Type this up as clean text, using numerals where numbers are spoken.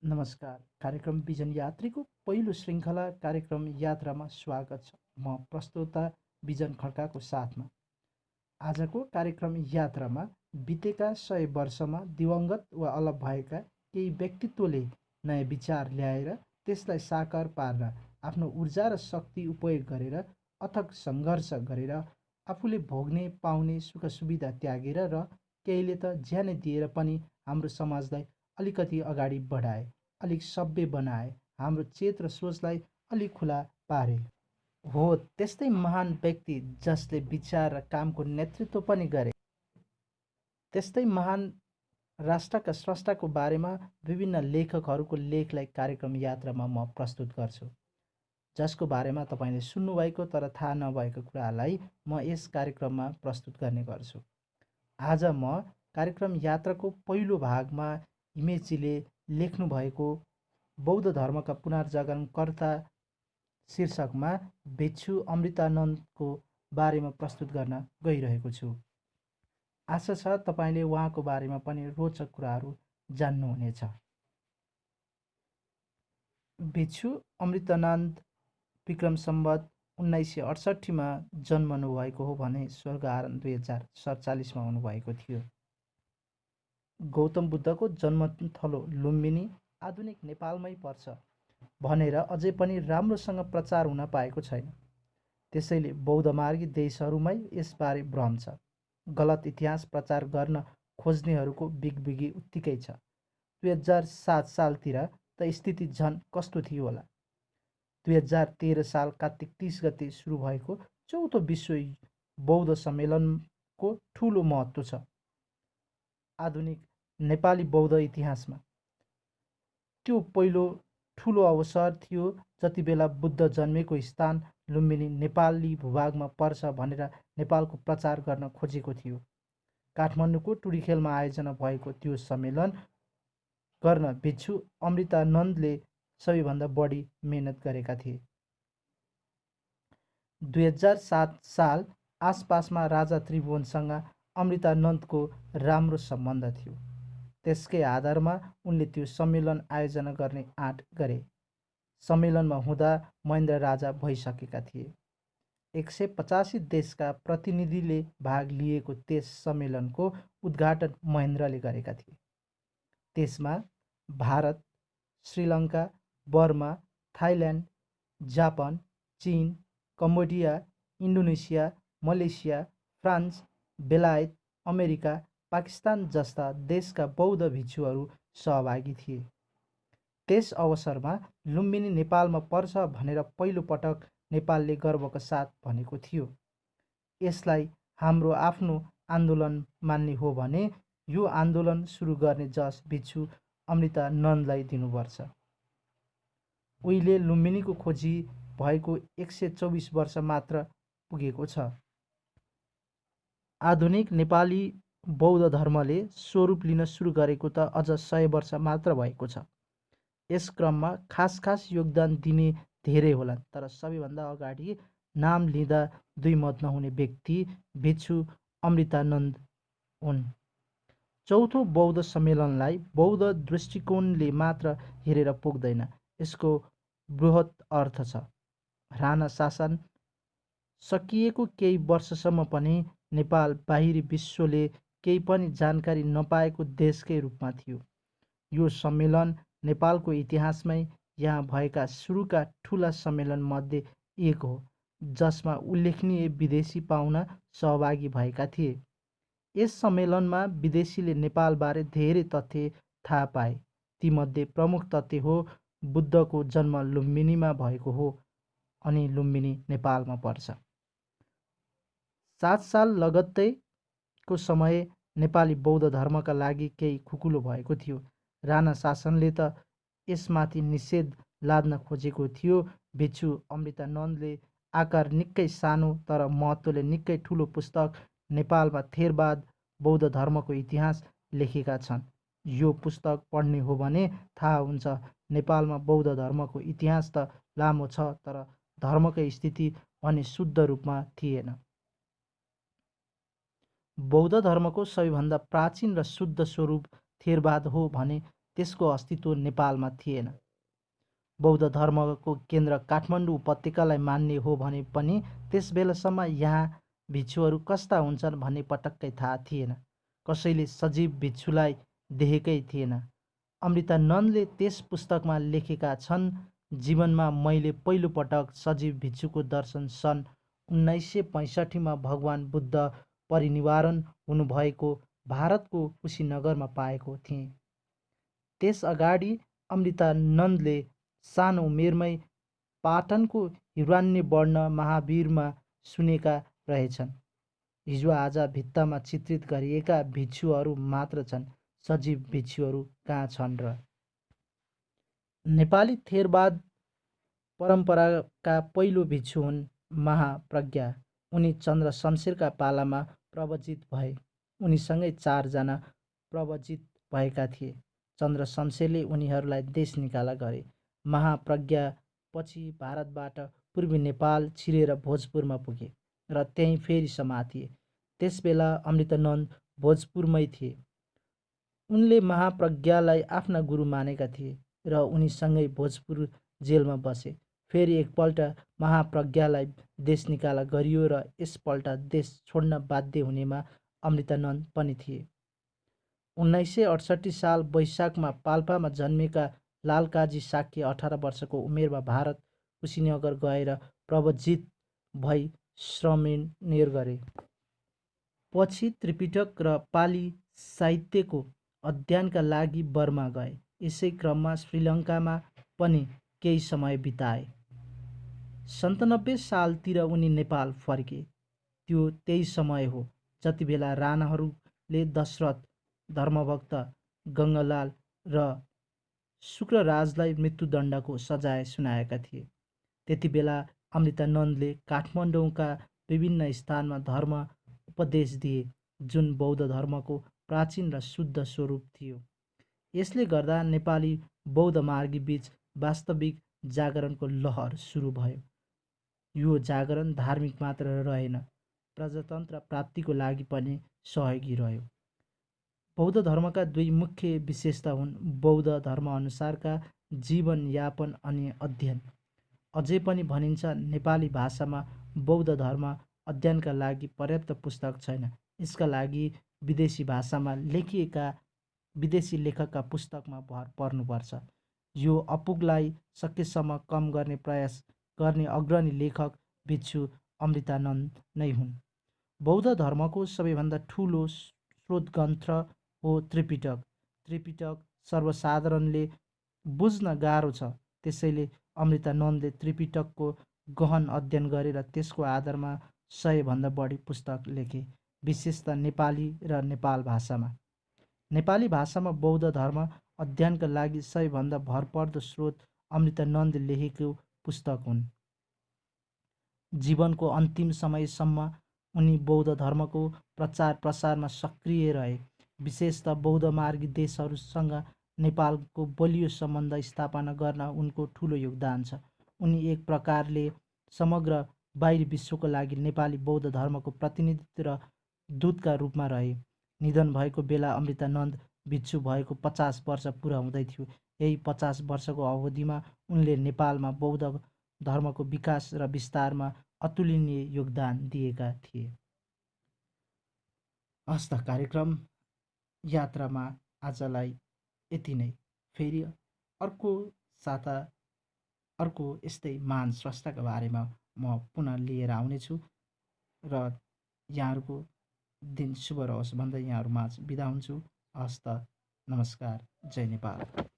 नमस्कार। कार्यक्रम बिजन यात्रीको पहिलो श्रृङ्खला कार्यक्रम यात्रामा स्वागत छ। म प्रस्तोता बिजन खड्काको साथमा आजको कार्यक्रम यात्रामा बितेका 100 वर्षमा दिवंगत वा अलग भएका केही व्यक्तित्वले नयाँ विचार ल्याएर त्यसलाई साकार पार्न आफ्नो ऊर्जा र शक्ति उपयोग गरेर अथक सङ्घर्ष गरेर आफूले भोग्ने पाउने सुख सुविधा त्यागेर र केहीले त ज्यानै दिएर पनि हाम्रो समाजलाई अलिकति अगाडि बढाए, अलिक सभ्य बनाए, हाम्रो चेत र सोचलाई अलिक खुला पारे। हो, त्यस्तै महान व्यक्ति जसले विचार र कामको नेतृत्व पनि गरे। त्यस्तै महान राष्ट्रका स्रष्टाको बारेमा विभिन्न लेखकहरूको लेखलाई कार्यक्रम यात्रामा म प्रस्तुत गर्छु, जसको बारेमा तपाईँले सुन्नुभएको तर थाहा नभएको कुरालाई म यस कार्यक्रममा प्रस्तुत गर्ने गर्छु। आज म कार्यक्रम यात्राको पहिलो भागमा हिमेशजीले लेख्नुभएको बौद्ध धर्मका पुनर्जागरणकर्ता शीर्षकमा भिक्षु अमृतानन्दको बारेमा प्रस्तुत गर्न गइरहेको छु। आशा छ तपाईँले उहाँको बारेमा पनि रोचक कुराहरू जान्नुहुनेछ। भिक्षु अमृतानन्द विक्रम सम्वत 1968मा जन्मनुभएको हो भने स्वर्ग आरोहण 2047मा हुनुभएको थियो। गौतम बुद्धको जन्मथलो लुम्बिनी आधुनिक नेपालमै पर्छ भनेर अझै पनि राम्रोसँग प्रचार हुन पाएको छैन। त्यसैले बौद्धमार्गी देशहरूमै यसबारे भ्रम छ। गलत इतिहास प्रचार गर्न खोज्नेहरूको बिगबिगी उत्तिकै छ। 2007 सालतिर त स्थिति झन् कस्तो थियो होला। 2013 साल कार्तिक 30 गते सुरु भएको चौथो विश्व बौद्ध सम्मेलनको ठुलो महत्त्व छ आधुनिक नेपाली बौद्ध इतिहासमा। त्यो पहिलो ठुलो अवसर थियो जति बेला बुद्ध जन्मेको स्थान लुम्बिनी नेपाली भूभागमा पर्छ भनेर नेपालको प्रचार गर्न खोजेको थियो। काठमाडौँको टुँडिखेलमा आयोजना भएको त्यो सम्मेलन गर्न भिक्षु अमृतानन्दले सबैभन्दा बढी मेहनत गरेका थिए। 2007 साल आसपासमा राजा त्रिभुवनसँग अमृतानन्दको राम्रो सम्बन्ध थियो। त्यसकै आधारमा उनले त्यो सम्मेलन आयोजना गर्ने आँट गरे। सम्मेलनमा हुँदा महेन्द्र राजा भइसकेका थिए। 185 देशका प्रतिनिधिले भाग लिएको त्यस सम्मेलनको उद्घाटन महेन्द्रले गरेका थिए। त्यसमा Bharat, Sri Lanka, Burma, Thailand, Japan, चीन, कम्बोडिया, इन्डोनेसिया, मलेसिया, फ्रान्स, बेलायत, अमेरिका, पाकिस्तान जस्ता देशका बौद्ध भिक्षुहरू सहभागी थिए। त्यस अवसरमा लुम्बिनी नेपालमा पर्छ भनेर पहिलो पटक नेपालले गर्वका साथ भनेको थियो। यसलाई हाम्रो आफ्नो आन्दोलन मान्ने हो भने यो आन्दोलन सुरु गर्ने जस भिक्षु अमृतानन्दलाई दिनुपर्छ। उहिले लुम्बिनीको खोजी भएको 124 वर्ष मात्र पुगेको छ। आधुनिक नेपाली बौद्ध धर्मले स्वरूप लिन सुरु गरेको त अझ 100 वर्ष मात्र भएको छ। यस क्रममा खास योगदान दिने धेरै होलान्, तर सबैभन्दा अगाडि नाम लिँदा दुई मत नहुने व्यक्ति भिक्षु अमृतानन्द हुन्। चौथो बौद्ध सम्मेलनलाई बौद्ध दृष्टिकोणले मात्र हेरेर पुग्दैन, यसको बृहत अर्थ छ। राणा शासन सकिएको केही वर्षसम्म पनि नेपाल बाहिरी विश्वले केही पनि जानकारी नपाएको देशकै रूपमा थियो। यो सम्मेलन नेपालको इतिहासमै यहाँ भएका सुरुका ठुला सम्मेलनमध्ये एक हो, जसमा उल्लेखनीय विदेशी पाहुना सहभागी भएका थिए। यस सम्मेलनमा विदेशीले नेपालबारे धेरै तथ्य थाहा पाए। तीमध्ये प्रमुख तथ्य हो बुद्धको जन्म लुम्बिनीमा भएको हो अनि लुम्बिनी नेपालमा पर्छ। 7 साल लगत्तैको समय नेपाली बौद्ध धर्मका लागि केही खुकुलो भएको थियो। राणा शासनले त यसमाथि निषेध लाद्न खोजेको थियो। भिक्षु अमृतानन्दले आकार निकै सानो तर महत्त्वले निकै ठुलो पुस्तक नेपालमा थेरवाद बौद्ध धर्मको इतिहास लेखेका छन्। यो पुस्तक पढ्ने हो भने थाहा हुन्छ नेपालमा बौद्ध धर्मको इतिहास त लामो छ, तर धर्मकै स्थिति भने शुद्ध रूपमा थिएन। बौद्ध धर्मको सबैभन्दा प्राचीन र शुद्ध स्वरूप थेरवाद हो भने त्यसको अस्तित्व नेपालमा थिएन। बौद्ध धर्मको केन्द्र काठमाडौँ उपत्यकालाई मान्ने हो भने पनि त्यस बेलासम्म यहाँ भिक्षुहरू कस्ता हुन्छन् भन्ने पटक्कै थाहा थिएन। कसैले सजीव भिक्षुलाई देखेकै थिएन। अमृतानन्दले त्यस पुस्तकमा लेखेका छन्, जीवनमा मैले पहिलोपटक सजीव भिक्षुको दर्शन सन् 1965 भगवान बुद्ध परिनिर्वाण हुनुभएको भारतको कुशीनगरमा पाएको थिएँ। त्यस अगाडि अमृतानन्दले सानो उमेरमै पाटनको हिरण्यवर्ण महावीरमा सुनेका रहेछन्। हिजो आज भित्तामा चित्रित गरिएका भिक्षुहरू मात्र छन्, सजीव भिक्षुहरू कहाँ छन् र? नेपाली थेरवाद परम्पराका पहिलो भिक्षु हुन् महाप्रज्ञा। उनी चन्द्र शमशेरका पालामा प्रवजित भए। उनीसँगै 4 जना प्रवजित भएका थिए। चन्द्र शमशेरले उनीहरूलाई देश निकाला गरे। महाप्रज्ञा पछि भारतबाट पूर्वी नेपाल छिरेर भोजपुरमा पुगे र त्यहीँ फेरि समातिए। त्यसबेला अमृतानन्द भोजपुरमै थिए। उनले महाप्रज्ञालाई आफ्ना गुरु मानेका थिए र उनीसँगै भोजपुर जेलमा बसे। फेरि एकपल्ट महाप्रज्ञालाई देश निकाला गरियो र यसपल्ट देश छोड्न बाध्य हुनेमा अमृतानन्द पनि थिए। 1968 साल वैशाखमा पाल्पामा जन्मेका लालकाजी साक्य 18 वर्षको उमेरमा भारत कुशीनगर गएर प्रवजित भई श्रमणेर गरे। पछि त्रिपिटक र पाली साहित्यको अध्ययनका लागि बर्मा गए। यसै क्रममा श्रीलङ्कामा पनि केही समय बिताए। 97 सालतिर उनी नेपाल फर्के। त्यो त्यही समय हो जति बेला राणाहरूले दशरथ, धर्मभक्त, गङ्गालाल र शुक्रराजलाई मृत्युदण्डको सजाय सुनाएका थिए। त्यति बेला अमृतानन्दले काठमाडौँका विभिन्न स्थानमा धर्म उपदेश दिए, जुन बौद्ध धर्मको प्राचीन र शुद्ध स्वरूप थियो। यसले गर्दा नेपाली बौद्ध मार्गीबीच वास्तविक जागरणको लहर सुरु भयो। यो जागरण धार्मिक मात्र रहेन, प्रजातन्त्र प्राप्तिको लागि पनि सहयोगी रह्यो। बौद्ध धर्मका 2 मुख्य विशेषता हुन् बौद्ध धर्मअनुसारका जीवनयापन अनि अध्ययन। अझै पनि भनिन्छ, नेपाली भाषामा बौद्ध धर्म अध्ययनका लागि पर्याप्त पुस्तक छैन। यसका लागि विदेशी भाषामा लेखिएका विदेशी लेखकका पुस्तकमा भर पर्नुपर्छ। यो अपुगलाई सकेसम्म कम गर्ने प्रयास गर्ने अग्रणी लेखक भिक्षु अमृतानन्द नै हुन्। बौद्ध धर्मको सबैभन्दा ठुलो स्रोतग्रन्थ हो त्रिपिटक। त्रिपिटक सर्वसाधारणले बुझ्न गाह्रो छ, त्यसैले अमृतानन्दले त्रिपिटकको गहन अध्ययन गरेर त्यसको आधारमा 100 भन्दा बढी पुस्तक लेखे, विशेषतः नेपाली र नेपाल भाषामा। नेपाली भाषामा बौद्ध धर्म अध्ययनका लागि 100 भन्दा भरपर्दो स्रोत अमृतानन्दले लेखेको पुस्तक हुन्। जीवनको अन्तिम समयसम्म उनी बौद्ध धर्मको प्रचार प्रसारमा सक्रिय रहे। विशेषतः बौद्ध मार्गी देशहरूसँग नेपालको बलियो सम्बन्ध स्थापना गर्न उनको ठुलो योगदान छ। उनी एक प्रकारले समग्र बाहिरी विश्वको लागि नेपाली बौद्ध धर्मको प्रतिनिधि र दूतका रूपमा रहे। निधन भएको बेला अमृतानन्द भिक्षु भएको 50 वर्ष पुरा हुँदै थियो। यही 50 वर्षको अवधिमा उनले नेपालमा बौद्ध धर्मको विकास र विस्तारमा अतुलनीय योगदान दिएका थिए। हस्त कार्यक्रम यात्रामा आजलाई यति नै। फेरि अर्को साता अर्को यस्तै महान स्रष्टाका बारेमा म पुनः लिएर आउनेछु र यहाँहरूको दिन शुभ रहोस् भन्दै यहाँहरूमाझ बिदा हुन्छु। हस्त, नमस्कार, जय नेपाल।